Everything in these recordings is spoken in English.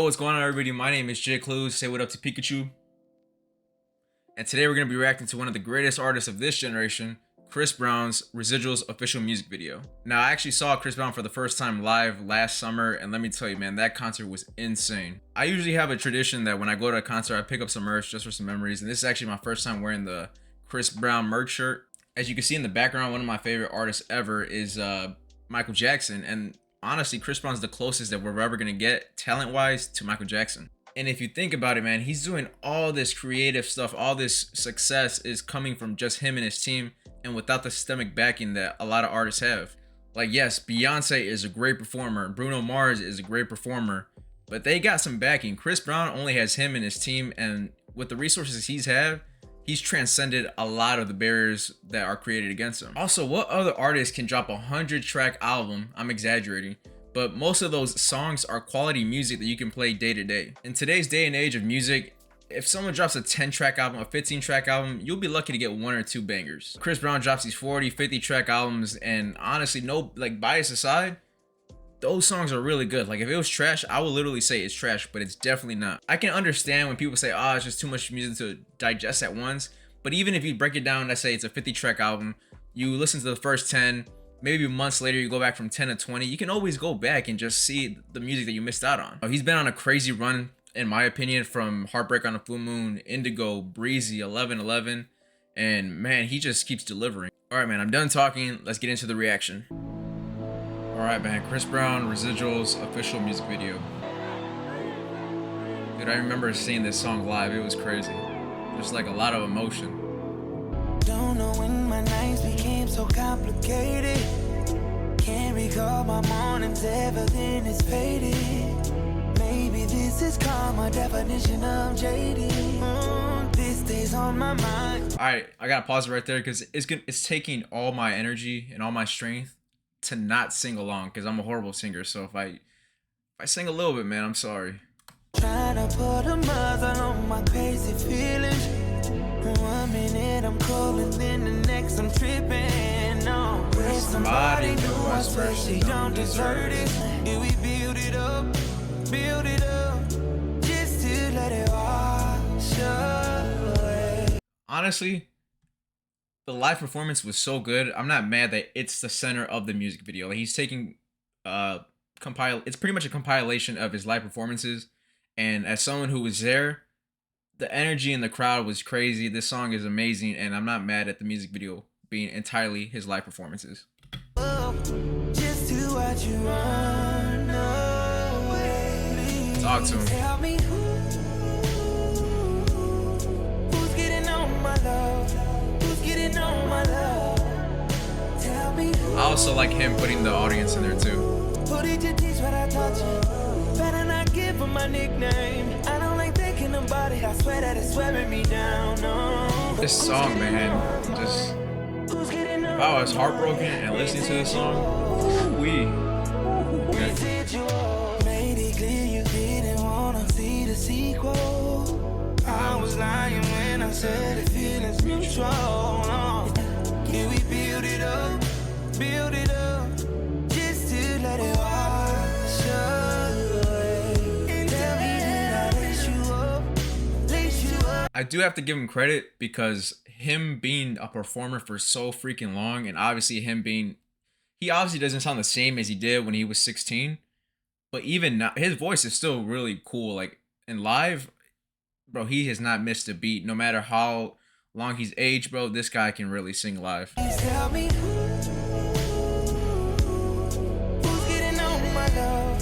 what's going on, everybody? My name is Jay Clues. Say what up to Pikachu. And today we're going to be reacting to one of the greatest artists of this generation, Chris Brown's Residuals official music video. Now, I actually saw Chris Brown for the first time live last summer, and let me tell you, man, that concert was insane. I usually have a tradition that when I go to a concert, I pick up some merch just for some memories, and this is actually my first time wearing the Chris Brown merch shirt. As you can see in the background, one of my favorite artists ever is Michael Jackson, and honestly, Chris Brown's the closest that we're ever gonna get talent-wise to Michael Jackson. And if you think about it, man, he's doing all this creative stuff, all this success is coming from just him and his team, and without the systemic backing that a lot of artists have. Like, yes, Beyonce is a great performer, Bruno Mars is a great performer, but they got some backing. Chris Brown only has him and his team, and with the resources he's transcended a lot of the barriers that are created against him. Also, what other artist can drop a 100-track album? I'm exaggerating, but most of those songs are quality music that you can play day to day. In today's day and age of music, if someone drops a 10-track album, a 15-track album, you'll be lucky to get 1 or 2 bangers. Chris Brown drops these 40, 50-track albums, and honestly, no, like, bias aside, those songs are really good. Like, if it was trash, I would literally say it's trash, but it's definitely not. I can understand when people say, oh, it's just too much music to digest at once. But even if you break it down, let's say it's a 50-track album, you listen to the first 10, maybe months later, you go back from 10 to 20, you can always go back and just see the music that you missed out on. He's been on a crazy run, in my opinion, from Heartbreak on a Full Moon, Indigo, Breezy, 1111, and man, he just keeps delivering. All right, man, I'm done talking. Let's get into the reaction. Alright, man, Chris Brown Residuals official music video. Dude, I remember seeing this song live. It was crazy. There's like a lot of emotion. Don't know when my nights became so complicated. Can't recall my mornings, everything is faded. Maybe this is karma, definition of jaded. This day's on my mind. Alright, I gotta pause it right there because it's taking all my energy and all my strength to not sing along, because I'm a horrible singer. So if I sing a little bit, man, I'm sorry. Trying to put a muzzle on my crazy feelings. 1 minute I'm cold and then the next I'm tripping. No, with somebody new, I swear she don't deserve it. Yeah, we build it up, just to let it wash away. Honestly, the live performance was so good. I'm not mad that it's the center of the music video. Like, he's taking it's pretty much a compilation of his live performances, and as someone who was there, the energy in the crowd was crazy. This song is amazing, and I'm not mad at the music video being entirely his live performances. Just to watch you run away. Talk to him. Tell me who's getting on my love? I also like him putting the audience in there too. Put it to teach what I taught you. Better not give him my nickname. I don't like thinking about it. I swear that it's wearing me down. No. This song, man, just if I was heartbroken and listening to this song, we. Made it clear you didn't wanna see the sequel. I was lying when I said the feelings mutual. Can we build it up, just to let it wash away? And tell me that I lace you up. I do have to give him credit because him being a performer for so freaking long, and obviously he obviously doesn't sound the same as he did when he was 16, but even now, his voice is still really cool. Like, in live, bro, he has not missed a beat. No matter how long he's aged, bro, this guy can really sing live. Please tell me who's getting on my love?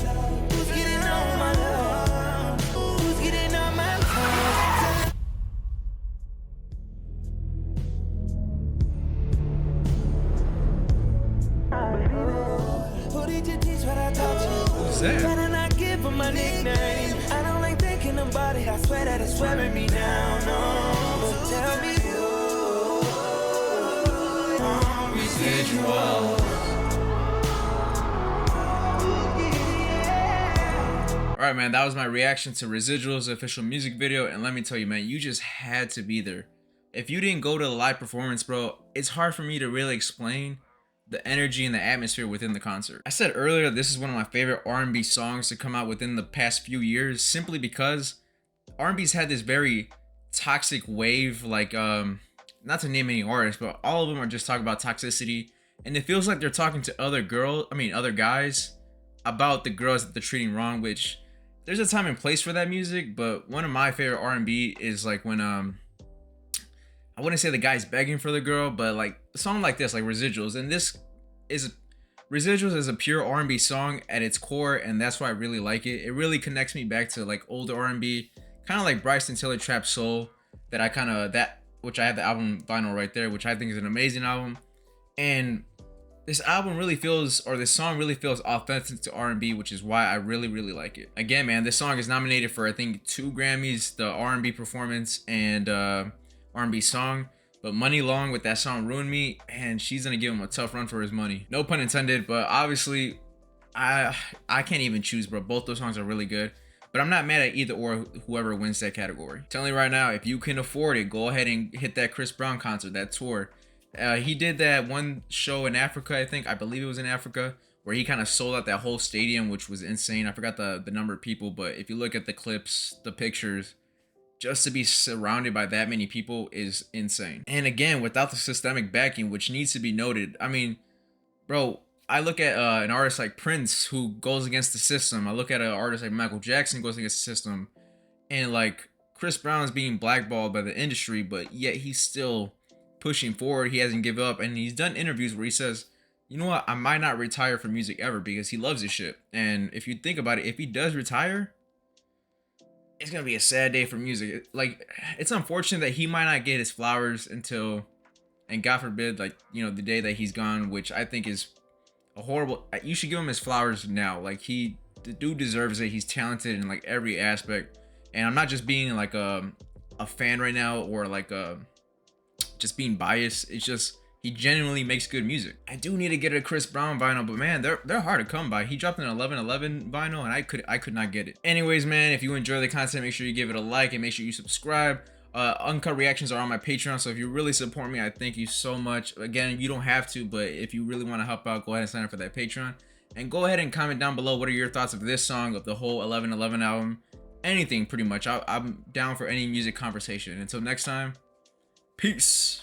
Who's getting on my love? Who's getting on my love? Who did you teach what I taught you? Who's that? Better not give him my nickname. I don't like thinking about it. I swear that it's wearing me down. No, but tell me Residuals. Alright, man, that was my reaction to Residuals official music video, and let me tell you, man, you just had to be there. If you didn't go to the live performance, bro, it's hard for me to really explain, the energy and the atmosphere within the concert. I said earlier this is one of my favorite R&B songs to come out within the past few years, simply because R&B's had this very toxic wave, like not to name any artists, but all of them are just talking about toxicity, and it feels like they're talking to other guys about the girls that they're treating wrong, which there's a time and place for that music. But one of my favorite R&B is like when I wouldn't say the guy's begging for the girl, but like a song like this, like Residuals, and this is Residuals is a pure R&B song at its core, and that's why I really like it. It really connects me back to like older R&B, kind of like Bryson Tiller Trap Soul, which I have the album vinyl right there, which I think is an amazing album. And this song really feels authentic to R&B, which is why I really, really like it. Again, man, this song is nominated for I think 2 Grammys, the R&B performance and R&B song. But Money Long with that song Ruined Me, and she's gonna give him a tough run for his money. No pun intended, but obviously I can't even choose, bro. Both those songs are really good. But I'm not mad at either or whoever wins that category. Telling you right now, if you can afford it, go ahead and hit that Chris Brown concert, that tour. He did that one show in Africa, I believe it was in Africa, where he kind of sold out that whole stadium, which was insane. I forgot the number of people, but if you look at the clips, the pictures, just to be surrounded by that many people is insane. And again, without the systemic backing, which needs to be noted. I mean, bro, I look at an artist like Prince who goes against the system. I look at an artist like Michael Jackson goes against the system. And like Chris Brown's being blackballed by the industry, but yet he's still pushing forward. He hasn't given up, and he's done interviews where he says, you know what, I might not retire from music ever, because he loves his shit. And if you think about it, if he does retire, it's gonna be a sad day for music. Like, it's unfortunate that he might not get his flowers until, and God forbid, like, you know, the day that he's gone, which I think is a horrible. You should give him his flowers now. Like, the dude deserves it. He's talented in like every aspect. And I'm not just being like a fan right now, or like just being biased. It's just he genuinely makes good music. I do need to get a Chris Brown vinyl, but man, they're hard to come by. He dropped an 11/11 vinyl, and I could not get it. Anyways, man, if you enjoy the content, make sure you give it a like and make sure you subscribe. Uncut reactions are on my Patreon, so if you really support me, I thank you so much. Again, you don't have to, but if you really want to help out, go ahead and sign up for that Patreon. And go ahead and comment down below what are your thoughts of this song, of the whole 11/11 album, anything pretty much. I'm down for any music conversation. Until next time, peace.